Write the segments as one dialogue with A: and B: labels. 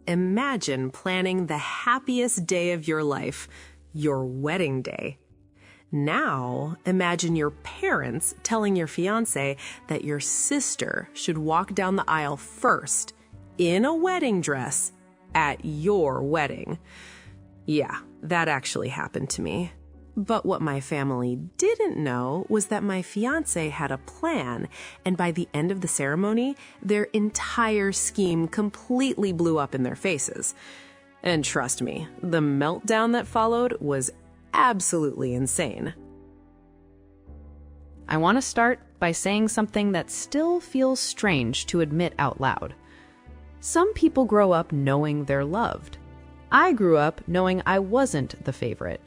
A: Imagine planning the happiest day of your life, your wedding day. Now, imagine your parents telling your fiancé that your sister should walk down the aisle first in a wedding dress at your wedding. Yeah, that actually happened to me. But what my family didn't know was that my fiancé had a plan, and by the end of the ceremony, their entire scheme completely blew up in their faces. And trust me, the meltdown that followed was absolutely insane.
B: I want to start by saying something that still feels strange to admit out loud. Some people grow up knowing they're loved. I grew up knowing I wasn't the favorite.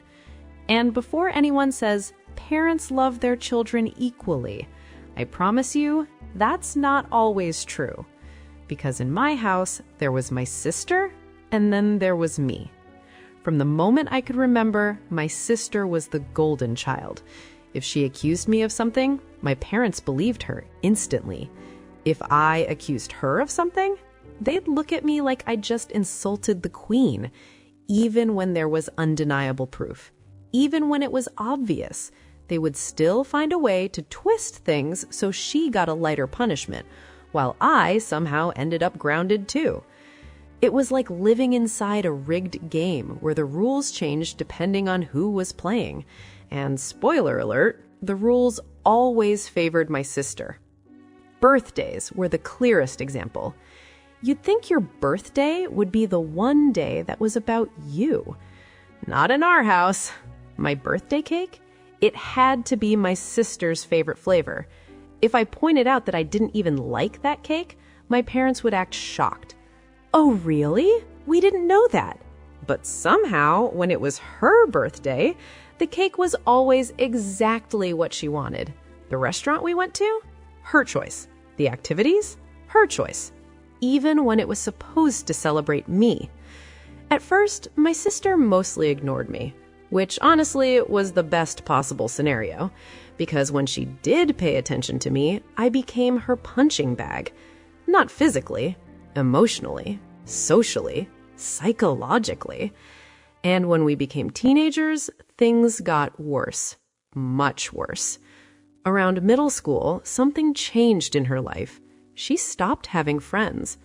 B: And before anyone says parents love their children equally, I promise you that's not always true. Because in my house, there was my sister, and then there was me. From the moment I could remember, my sister was the golden child. If she accused me of something, my parents believed her instantly. If I accused her of something, they'd look at me like I just insulted the queen, even when there was undeniable proof. Even when it was obvious, they would still find a way to twist things so she got a lighter punishment, while I somehow ended up grounded too. It was like living inside a rigged game where the rules changed depending on who was playing. And spoiler alert, the rules always favored my sister. Birthdays were the clearest example. You'd think your birthday would be the one day that was about you. Not in our house. My birthday cake? It had to be my sister's favorite flavor. If I pointed out that I didn't even like that cake, my parents would act shocked. Oh, really? We didn't know that. But somehow, when it was her birthday, the cake was always exactly what she wanted. The restaurant we went to? Her choice. The activities? Her choice. Even when it was supposed to celebrate me. At first, my sister mostly ignored me, which honestly was the best possible scenario, because when she did pay attention to me, I became her punching bag. Not physically, emotionally, socially, psychologically. And when we became teenagers, things got worse, much worse. Around middle school, something changed in her life. She stopped having friends.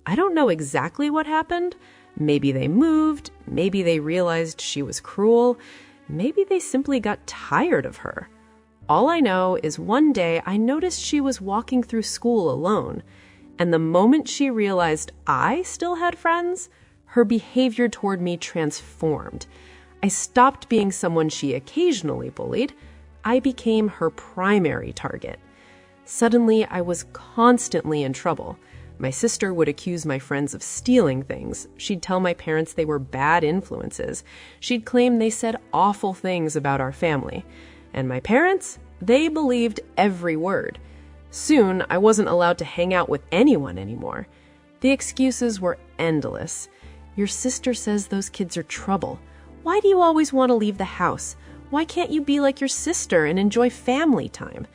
B: I don't know exactly what happened. Maybe they moved, maybe they realized she was cruel, maybe they simply got tired of her. All I know is one day I noticed she was walking through school alone, and the moment she realized I still had friends, her behavior toward me transformed. I stopped being someone she occasionally bullied. I became her primary target. Suddenly, I was constantly in trouble. My sister would accuse my friends of stealing things. She'd tell my parents they were bad influences. She'd claim they said awful things about our family. And my parents, they believed every word. Soon, I wasn't allowed to hang out with anyone anymore. The excuses were endless. Your sister says those kids are trouble. Why do you always want to leave the house? Why can't you be like your sister and enjoy family time?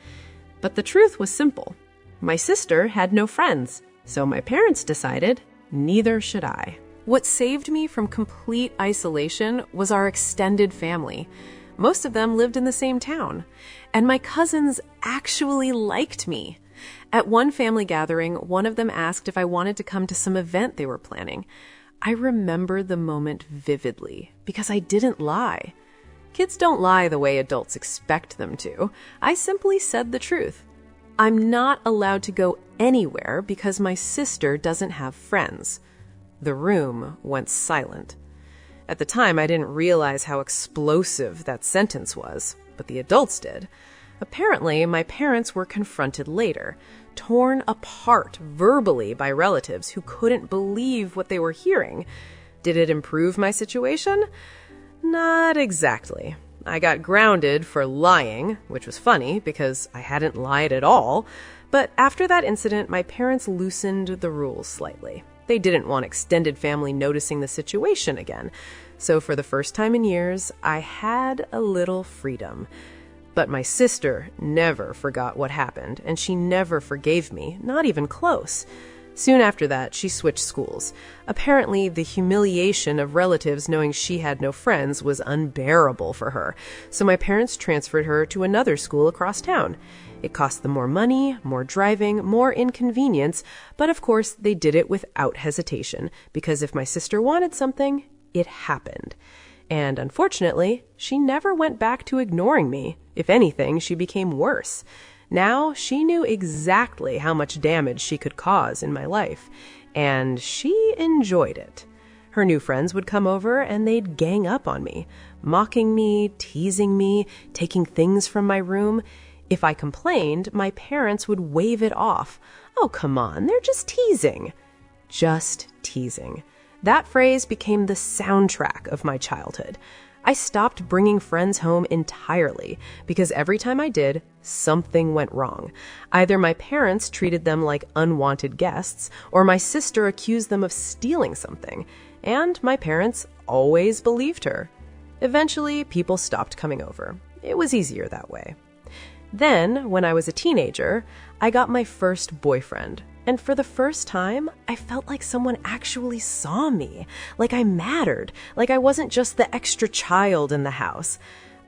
B: But the truth was simple. My sister had no friends. So my parents decided, neither should I. What saved me from complete isolation was our extended family. Most of them lived in the same town, and my cousins actually liked me. At one family gathering, one of them asked if I wanted to come to some event they were planning. I remember the moment vividly because I didn't lie. Kids don't lie the way adults expect them to. I simply said the truth. I'm not allowed to go anywhere because my sister doesn't have friends. The room went silent. At the time, I didn't realize how explosive that sentence was, but the adults did. Apparently, my parents were confronted later, torn apart verbally by relatives who couldn't believe what they were hearing. Did it improve my situation? Not exactly. I got grounded for lying, which was funny because I hadn't lied at all. But after that incident, my parents loosened the rules slightly. They didn't want extended family noticing the situation again. So for the first time in years, I had a little freedom. But my sister never forgot what happened, and she never forgave me, not even close.
A: Soon after that, she switched schools. Apparently, the humiliation of relatives knowing she had no friends was unbearable for her, so my parents transferred her to another school across town. It cost them more money, more driving, more inconvenience, but of course they did it without hesitation, because if my sister wanted something, it happened. And unfortunately, she never went back to ignoring me. If anything, she became worse. Now she knew exactly how much damage she could cause in my life, and she enjoyed it. Her new friends would come over and they'd gang up on me, mocking me, teasing me, taking things from my room. If I complained, my parents would wave it off. "Oh, come on, they're just teasing." Just teasing. That phrase became the soundtrack of my childhood. I stopped bringing friends home entirely because every time I did, something went wrong. Either my parents treated them like unwanted guests, or my sister accused them of stealing something, and my parents always believed her. Eventually, people stopped coming over. It was easier that way. Then, when I was a teenager, I got my first boyfriend. And for the first time, I felt like someone actually saw me, like I mattered, like I wasn't just the extra child in the house.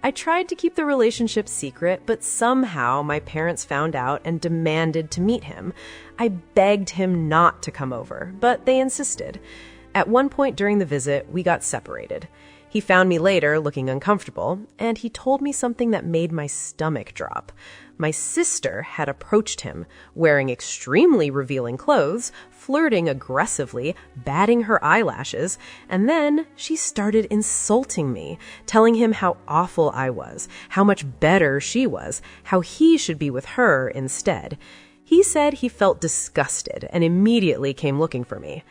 A: I tried to keep the relationship secret, but somehow my parents found out and demanded to meet him. I begged him not to come over, but they insisted. At one point during the visit, we got separated. He found me later looking uncomfortable, and he told me something that made my stomach drop. My sister had approached him, wearing extremely revealing clothes, flirting aggressively, batting her eyelashes, and then she started insulting me, telling him how awful I was, how much better she was, how he should be with her instead. He said he felt disgusted and immediately came looking for me.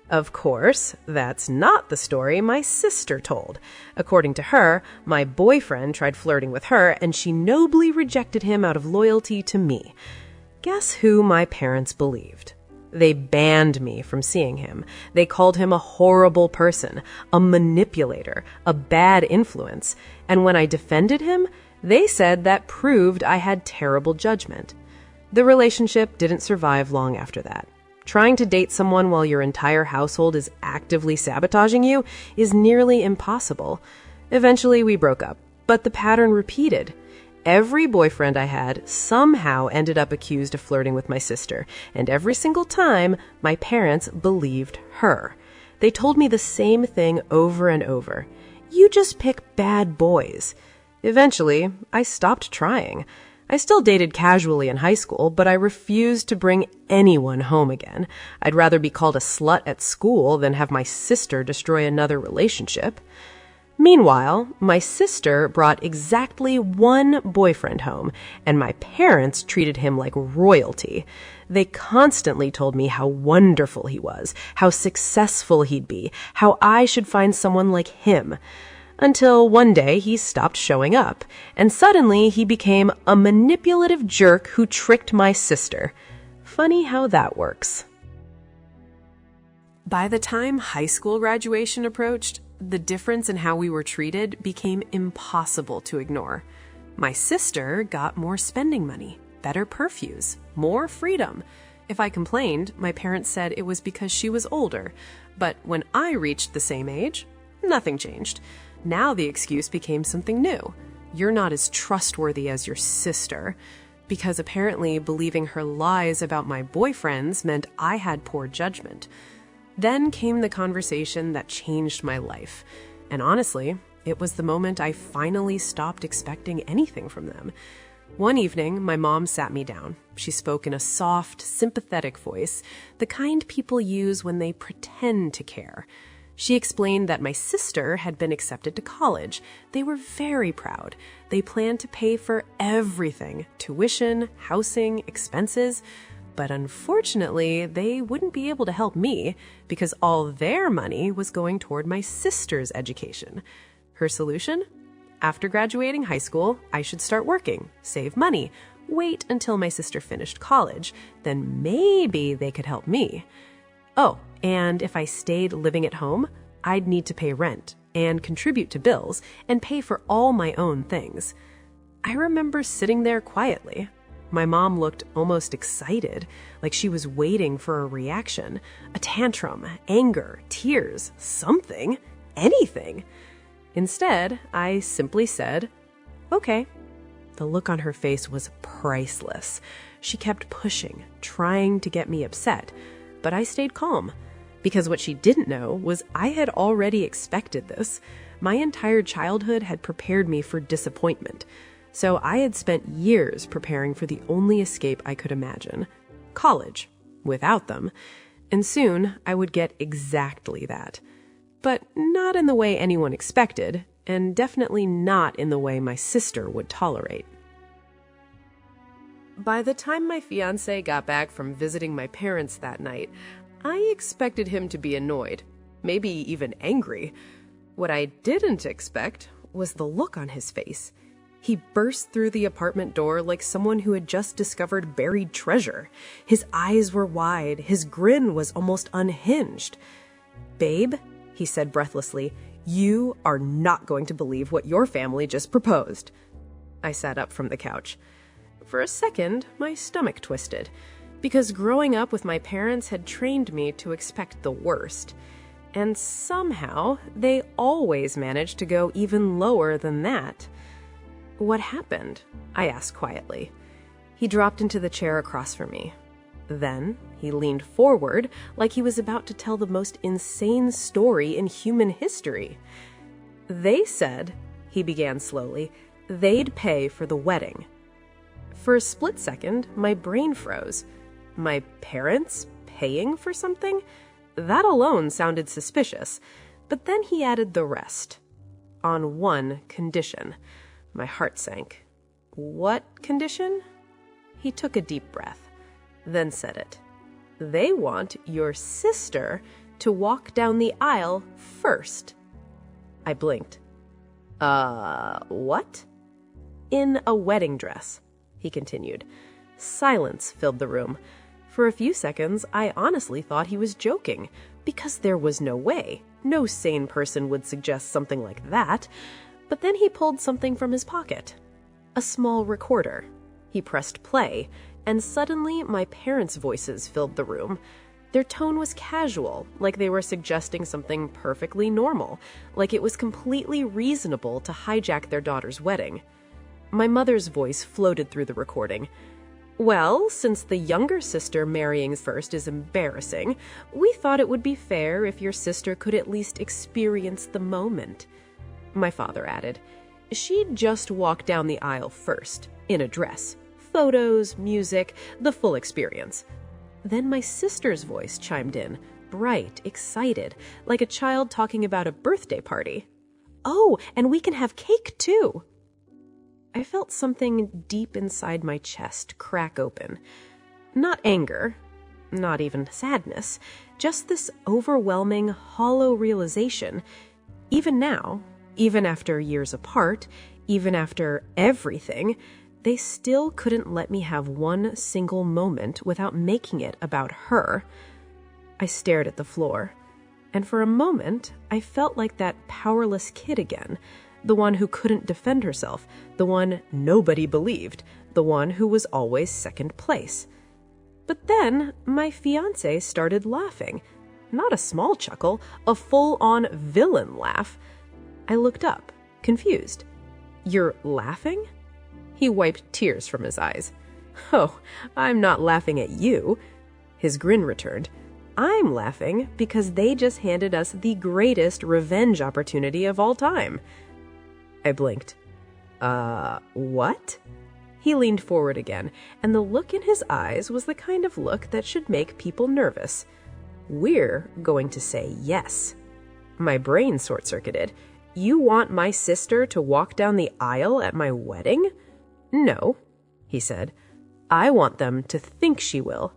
A: Of course, that's not the story my sister told. According to her, my boyfriend tried flirting with her and she nobly rejected him out of loyalty to me. Guess who my parents believed? They banned me from seeing him. They called him a horrible person, a manipulator, a bad influence. And when I defended him, they said that proved I had terrible judgment. The relationship didn't survive long after that. Trying to date someone while your entire household is actively sabotaging you is nearly impossible. Eventually, we broke up, but the pattern repeated. Every boyfriend I had somehow ended up accused of flirting with my sister, and every single time, my parents believed her. They told me the same thing over and over. You just pick bad boys. Eventually, I stopped trying. I still dated casually in high school, but I refused to bring anyone home again. I'd rather be called a slut at school than have my sister destroy another relationship. Meanwhile, my sister brought exactly one boyfriend home, and my parents treated him like royalty. They constantly told me how wonderful he was, how successful he'd be, how I should find someone like him. Until one day he stopped showing up, and suddenly he became a manipulative jerk who tricked my sister. Funny how that works. By the time high school graduation approached, the difference in how we were treated became impossible to ignore. My sister got more spending money, better perfumes, more freedom. If I complained, my parents said it was because she was older, but when I reached the same age, nothing changed. Now the excuse became something new. You're not as trustworthy as your sister. Because apparently believing her lies about my boyfriends meant I had poor judgment. Then came the conversation that changed my life. And honestly, it was the moment I finally stopped expecting anything from them. One evening, my mom sat me down. She spoke in a soft, sympathetic voice, the kind people use when they pretend to care. She explained that my sister had been accepted to college. They were very proud. They planned to pay for everything, tuition, housing, expenses. But unfortunately, they wouldn't be able to help me because all their money was going toward my sister's education. Her solution? After graduating high school, I should start working, save money, wait until my sister finished college, then maybe they could help me. Oh, and if I stayed living at home, I'd need to pay rent and contribute to bills and pay for all my own things. I remember sitting there quietly, My mom looked almost excited, like she was waiting for a reaction, a tantrum, anger, tears, something, anything. Instead, I simply said, "Okay." The look on her face was priceless. She kept pushing, trying to get me upset, but I stayed calm. Because what she didn't know was I had already expected this. My entire childhood had prepared me for disappointment. So I had spent years preparing for the only escape I could imagine, college, without them. And soon I would get exactly that. But not in the way anyone expected, and definitely not in the way my sister would tolerate. By the time my fiancé got back from visiting my parents that night, I expected him to be annoyed, maybe even angry. What I didn't expect was the look on his face. He burst through the apartment door like someone who had just discovered buried treasure. His eyes were wide, his grin was almost unhinged. "Babe," he said breathlessly, "you are not going to believe what your family just proposed." I sat up from the couch. For a second, my stomach twisted, because growing up with my parents had trained me to expect the worst. And somehow, they always managed to go even lower than that. "What happened?" I asked quietly. He dropped into the chair across from me. Then he leaned forward like he was about to tell the most insane story in human history. "They said," he began slowly, "they'd pay for the wedding." For a split second, my brain froze. My parents paying for something? That alone sounded suspicious. But then he added the rest. On one condition. My heart sank. "What condition?" He took a deep breath, then said it. "They want your sister to walk down the aisle first." I blinked. What?" "In a wedding dress," he continued. Silence filled the room. For a few seconds, I honestly thought he was joking, because there was no way. No sane person would suggest something like that. But then he pulled something from his pocket. A small recorder. He pressed play, and suddenly my parents' voices filled the room. Their tone was casual, like they were suggesting something perfectly normal, like it was completely reasonable to hijack their daughter's wedding. My mother's voice floated through the recording. "Well, since the younger sister marrying first is embarrassing, we thought it would be fair if your sister could at least experience the moment." My father added, "She'd just walk down the aisle first, in a dress. Photos, music, the full experience." Then my sister's voice chimed in, bright, excited, like a child talking about a birthday party. "Oh, and we can have cake too." I felt something deep inside my chest crack open. Not anger, not even sadness, just this overwhelming, hollow realization. Even now, even after years apart, even after everything, they still couldn't let me have one single moment without making it about her. I stared at the floor, and for a moment, I felt like that powerless kid again. The one who couldn't defend herself, the one nobody believed, the one who was always second place. But then my fiancé started laughing. Not a small chuckle, a full-on villain laugh. I looked up, confused. "You're laughing?" He wiped tears from his eyes. "Oh, I'm not laughing at you." His grin returned. "I'm laughing because they just handed us the greatest revenge opportunity of all time." I blinked. What?" He leaned forward again, and the look in his eyes was the kind of look that should make people nervous. "We're going to say yes." My brain short-circuited. "You want my sister to walk down the aisle at my wedding?" "No," he said. "I want them to think she will."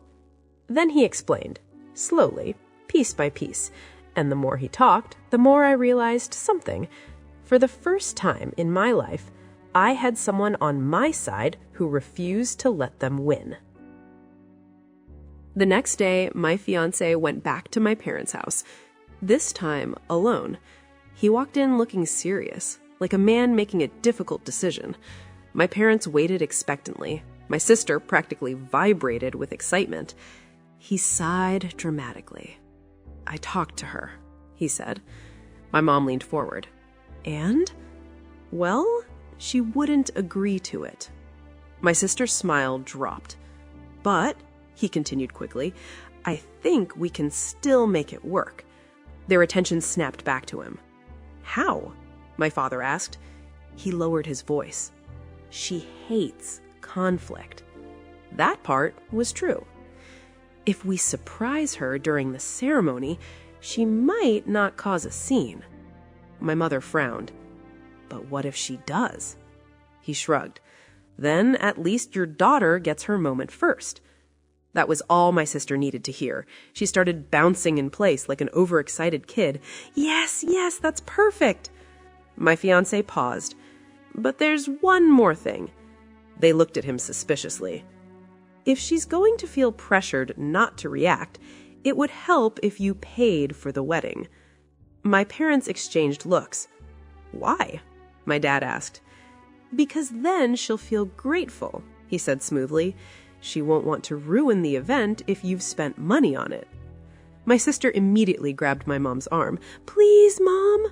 A: Then he explained, slowly, piece by piece, and the more he talked, the more I realized something. For the first time in my life, I had someone on my side who refused to let them win. The next day, my fiancé went back to my parents' house, this time alone. He walked in looking serious, like a man making a difficult decision. My parents waited expectantly. My sister practically vibrated with excitement. He sighed dramatically. "I talked to her," he said. My mom leaned forward. "And?" "Well, she wouldn't agree to it." My sister's smile dropped. "But," he continued quickly, "I think we can still make it work." Their attention snapped back to him. "How?" my father asked. He lowered his voice. "She hates conflict." That part was true. If we surprise her during the ceremony, she might not cause a scene. My mother frowned. "But what if she does?" He shrugged. "Then at least your daughter gets her moment first." That was all my sister needed to hear. She started bouncing in place like an overexcited kid. "Yes, yes, that's perfect." My fiancé paused. "But there's one more thing." They looked at him suspiciously. "If she's going to feel pressured not to react, it would help if you paid for the wedding." My parents exchanged looks. "Why?" my dad asked. "Because then she'll feel grateful," he said smoothly. "She won't want to ruin the event if you've spent money on it." My sister immediately grabbed my mom's arm. "Please, Mom."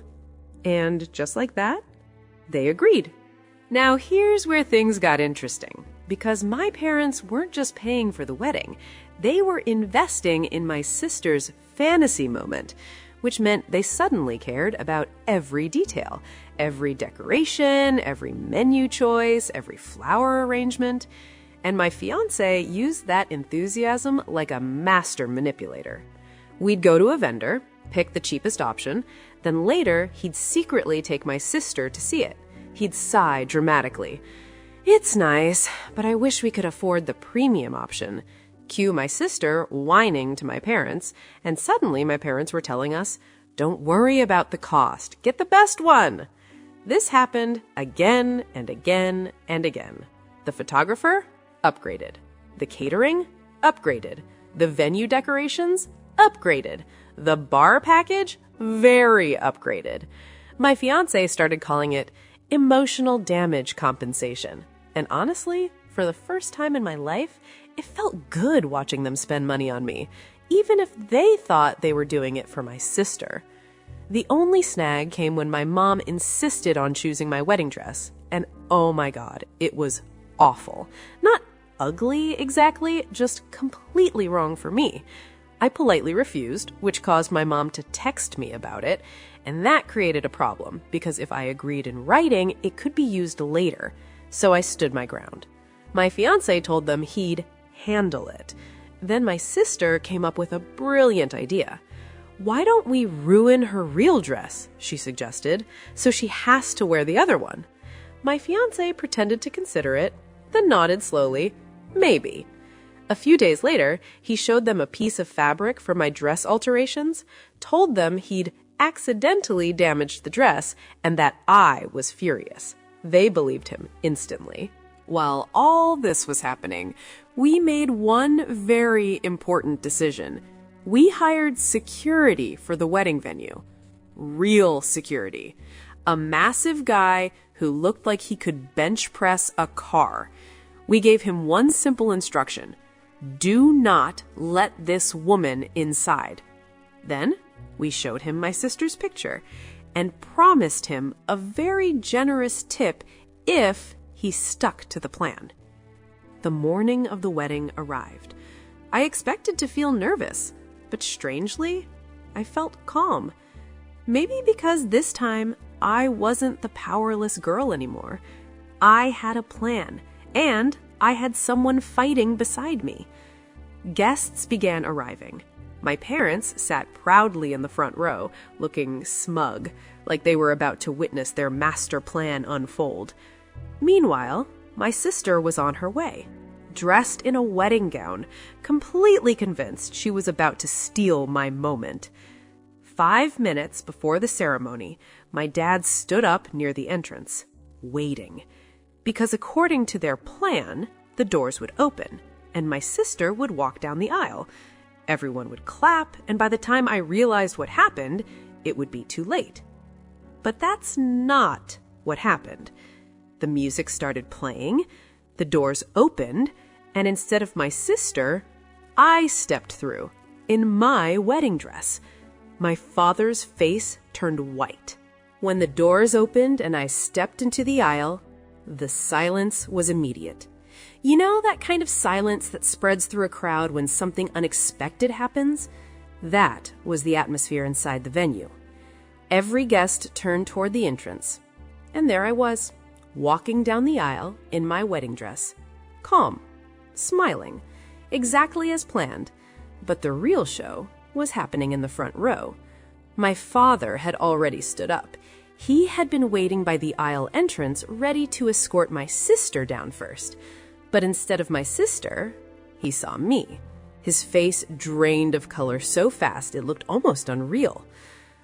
A: And just like that, they agreed. Now here's where things got interesting, because my parents weren't just paying for the wedding. They were investing in my sister's fantasy moment, which meant they suddenly cared about every detail, every decoration, every menu choice, every flower arrangement. And my fiancé used that enthusiasm like a master manipulator. We'd go to a vendor, pick the cheapest option, then later he'd secretly take my sister to see it. He'd sigh dramatically. "It's nice, but I wish we could afford the premium option." Cue my sister whining to my parents, and suddenly my parents were telling us, "Don't worry about the cost, get the best one." This happened again and again and again. The photographer? Upgraded. The catering? Upgraded. The venue decorations? Upgraded. The bar package? Very upgraded. My fiancé started calling it emotional damage compensation. And honestly, for the first time in my life, it felt good watching them spend money on me, even if they thought they were doing it for my sister. The only snag came when my mom insisted on choosing my wedding dress. And oh my God, it was awful. Not ugly exactly, just completely wrong for me. I politely refused, which caused my mom to text me about it, and that created a problem, because if I agreed in writing, it could be used later. So I stood my ground. My fiancé told them he'd handle it. Then my sister came up with a brilliant idea. "Why don't we ruin her real dress?" she suggested, "so she has to wear the other one." My fiancé pretended to consider it, then nodded slowly. Maybe. A few days later, he showed them a piece of fabric for my dress alterations, told them he'd accidentally damaged the dress, and that I was furious. They believed him instantly. While all this was happening, we made one very important decision. We hired security for the wedding venue. Real security. A massive guy who looked like he could bench press a car. We gave him one simple instruction. Do not let this woman inside. Then we showed him my sister's picture and promised him a very generous tip if he stuck to the plan. The morning of the wedding arrived. I expected to feel nervous, but strangely, I felt calm. Maybe because this time I wasn't the powerless girl anymore. I had a plan, and I had someone fighting beside me. Guests began arriving. My parents sat proudly in the front row, looking smug, like they were about to witness their master plan unfold. Meanwhile, my sister was on her way, dressed in a wedding gown, completely convinced she was about to steal my moment. 5 minutes before the ceremony, my dad stood up near the entrance, waiting. Because according to their plan, the doors would open, and my sister would walk down the aisle. Everyone would clap, and by the time I realized what happened, it would be too late. But that's not what happened. The music started playing. The doors opened, and instead of my sister, I stepped through in my wedding dress. My father's face turned white. When the doors opened and I stepped into the aisle, the silence was immediate. You know that kind of silence that spreads through a crowd when something unexpected happens? That was the atmosphere inside the venue. Every guest turned toward the entrance, and there I was, walking down the aisle in my wedding dress, calm, smiling, exactly as planned. But the real show was happening in the front row. My father had already stood up. He had been waiting by the aisle entrance, ready to escort my sister down first. But instead of my sister, he saw me. His face drained of color so fast it looked almost unreal.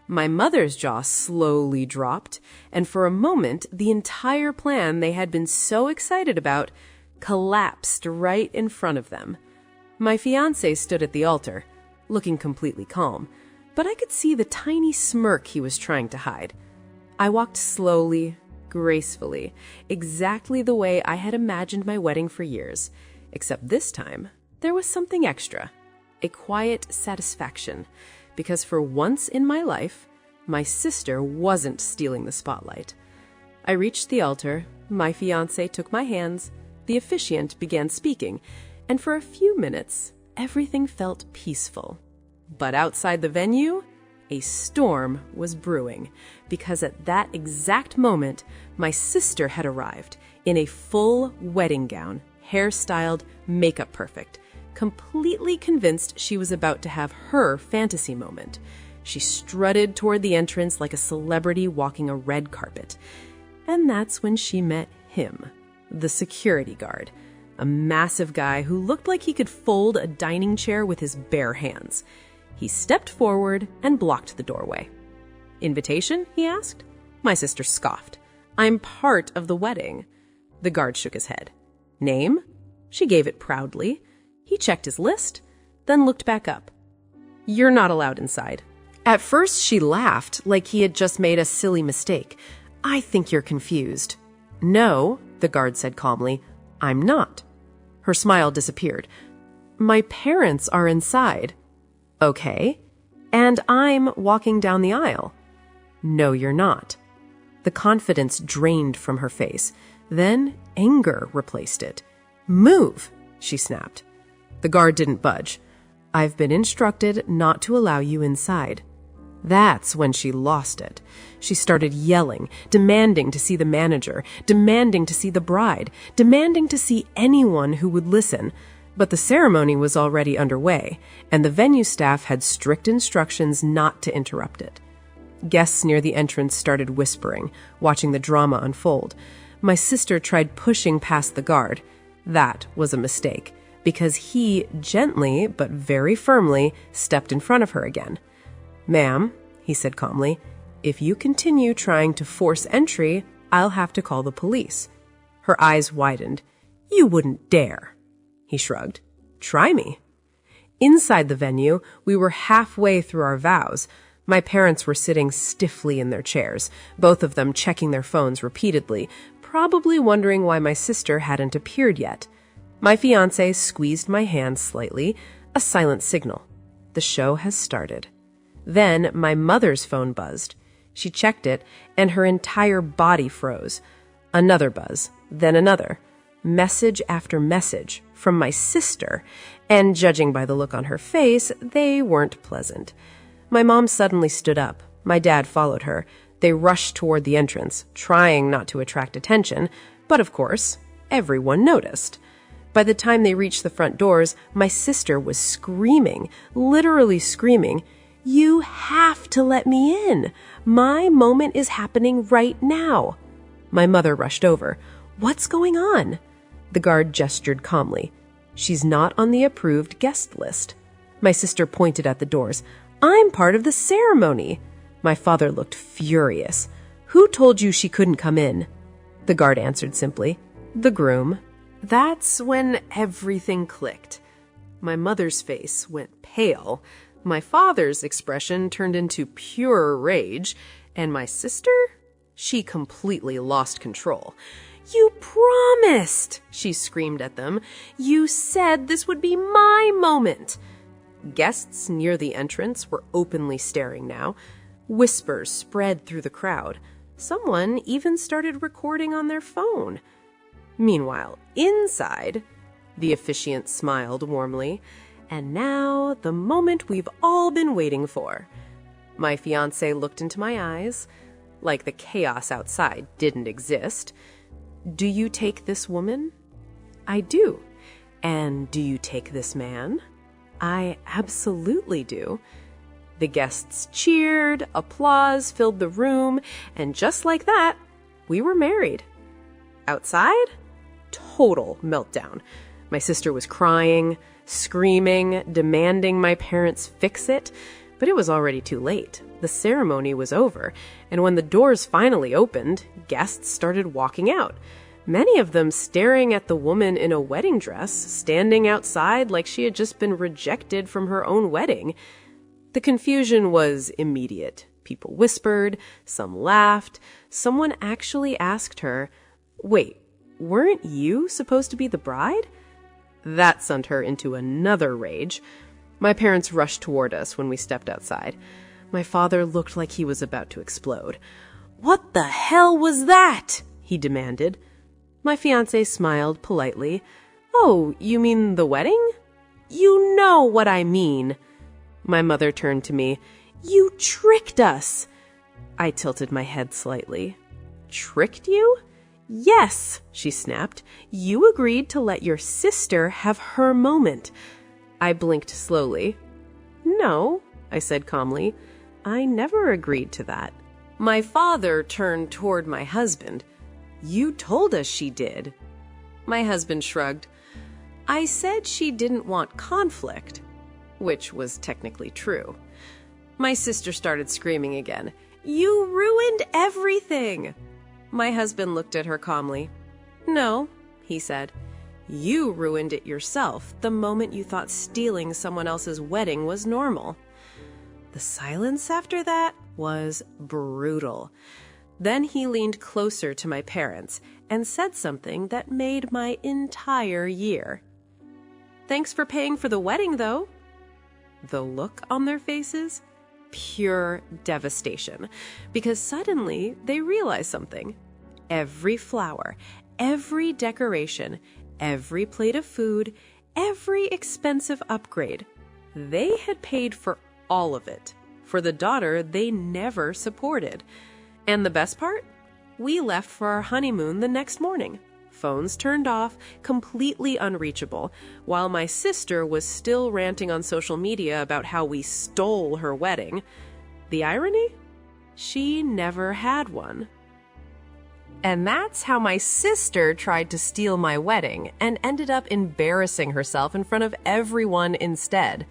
A: My mother's jaw slowly dropped, and for a moment, the entire plan they had been so excited about collapsed right in front of them. My fiancé stood at the altar, looking completely calm, but I could see the tiny smirk he was trying to hide. I walked slowly, gracefully, exactly the way I had imagined my wedding for years, except this time there was something extra, a quiet satisfaction, because for once in my life, my sister wasn't stealing the spotlight. I reached the altar, my fiancé took my hands, the officiant began speaking, and for a few minutes, everything felt peaceful. But outside the venue, a storm was brewing, because at that exact moment, my sister had arrived in a full wedding gown, hairstyled, makeup perfect, completely convinced she was about to have her fantasy moment. She strutted toward the entrance like a celebrity walking a red carpet. And that's when she met him, the security guard, a massive guy who looked like he could fold a dining chair with his bare hands. He stepped forward and blocked the doorway. "Invitation?" he asked. My sister scoffed. "I'm part of the wedding." The guard shook his head. "Name?" She gave it proudly. He checked his list, then looked back up. "You're not allowed inside." At first, she laughed like he had just made a silly mistake. "I think you're confused." "No," the guard said calmly, "I'm not." Her smile disappeared. "My parents are inside." "Okay. And I'm walking down the aisle." "No, you're not." The confidence drained from her face. Then anger replaced it. "Move," she snapped. The guard didn't budge. "I've been instructed not to allow you inside." That's when she lost it. She started yelling, demanding to see the manager, demanding to see the bride, demanding to see anyone who would listen. But the ceremony was already underway, and the venue staff had strict instructions not to interrupt it. Guests near the entrance started whispering, watching the drama unfold. My sister tried pushing past the guard. That was a mistake, because he gently but very firmly stepped in front of her again. "Ma'am," he said calmly, "if you continue trying to force entry, I'll have to call the police." Her eyes widened. "You wouldn't dare." He shrugged. "Try me." Inside the venue, we were halfway through our vows. My parents were sitting stiffly in their chairs, both of them checking their phones repeatedly, probably wondering why my sister hadn't appeared yet. My fiancé squeezed my hand slightly, a silent signal. The show has started. Then my mother's phone buzzed. She checked it, and her entire body froze. Another buzz, then another. Message after message from my sister, and judging by the look on her face, they weren't pleasant. My mom suddenly stood up. My dad followed her. They rushed toward the entrance, trying not to attract attention, but of course, everyone noticed. By the time they reached the front doors, my sister was screaming, literally screaming, "You have to let me in! My moment is happening right now!" My mother rushed over. "What's going on?" The guard gestured calmly. "She's not on the approved guest list." My sister pointed at the doors. "I'm part of the ceremony." My father looked furious. "Who told you she couldn't come in?" The guard answered simply, "The groom." That's when everything clicked. My mother's face went pale. My father's expression turned into pure rage. And my sister? She completely lost control. "You promised!" she screamed at them. "You said this would be my moment!" Guests near the entrance were openly staring now. Whispers spread through the crowd. Someone even started recording on their phone. Meanwhile, inside, the officiant smiled warmly. And now, the moment we've all been waiting for. My fiancé looked into my eyes, like the chaos outside didn't exist. "Do you take this woman?" "I do." "And do you take this man?" "I absolutely do." The guests cheered, applause filled the room, and just like that, we were married. Outside? Total meltdown. My sister was crying, screaming, demanding my parents fix it, but it was already too late. The ceremony was over, and when the doors finally opened, guests started walking out. Many of them staring at the woman in a wedding dress, standing outside like she had just been rejected from her own wedding. The confusion was immediate. People whispered, some laughed. Someone actually asked her, "Wait, weren't you supposed to be the bride?" That sent her into another rage. My parents rushed toward us when we stepped outside. My father looked like he was about to explode. "What the hell was that?" he demanded. My fiancé smiled politely. "Oh, you mean the wedding?" "You know what I mean." My mother turned to me. "You tricked us." I tilted my head slightly. "Tricked you?" "Yes," she snapped. "You agreed to let your sister have her moment." I blinked slowly. "No," I said calmly. "I never agreed to that." My father turned toward my husband. "You told us she did." My husband shrugged. "I said she didn't want conflict," which was technically true. My sister started screaming again. "You ruined everything!" My husband looked at her calmly. "No," he said. "You ruined it yourself the moment you thought stealing someone else's wedding was normal." The silence after that was brutal. Then he leaned closer to my parents and said something that made my entire year. "Thanks for paying for the wedding, though." The look on their faces? Pure devastation. Because suddenly they realized something. Every flower, every decoration, every plate of food, every expensive upgrade, they had paid for all of it. For the daughter they never supported. And the best part? We left for our honeymoon the next morning. Phones turned off, completely unreachable, while my sister was still ranting on social media about how we stole her wedding. The irony? She never had one. And that's how my sister tried to steal my wedding and ended up embarrassing herself in front of everyone instead.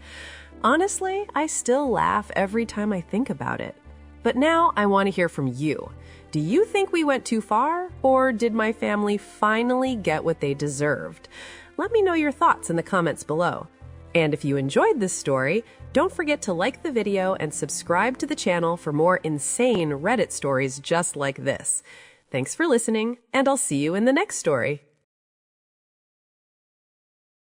A: Honestly, I still laugh every time I think about it. But now I want to hear from you. Do you think we went too far, or did my family finally get what they deserved? Let me know your thoughts in the comments below. And if you enjoyed this story, don't forget to like the video and subscribe to the channel for more insane Reddit stories just like this. Thanks for listening, and I'll see you in the next story.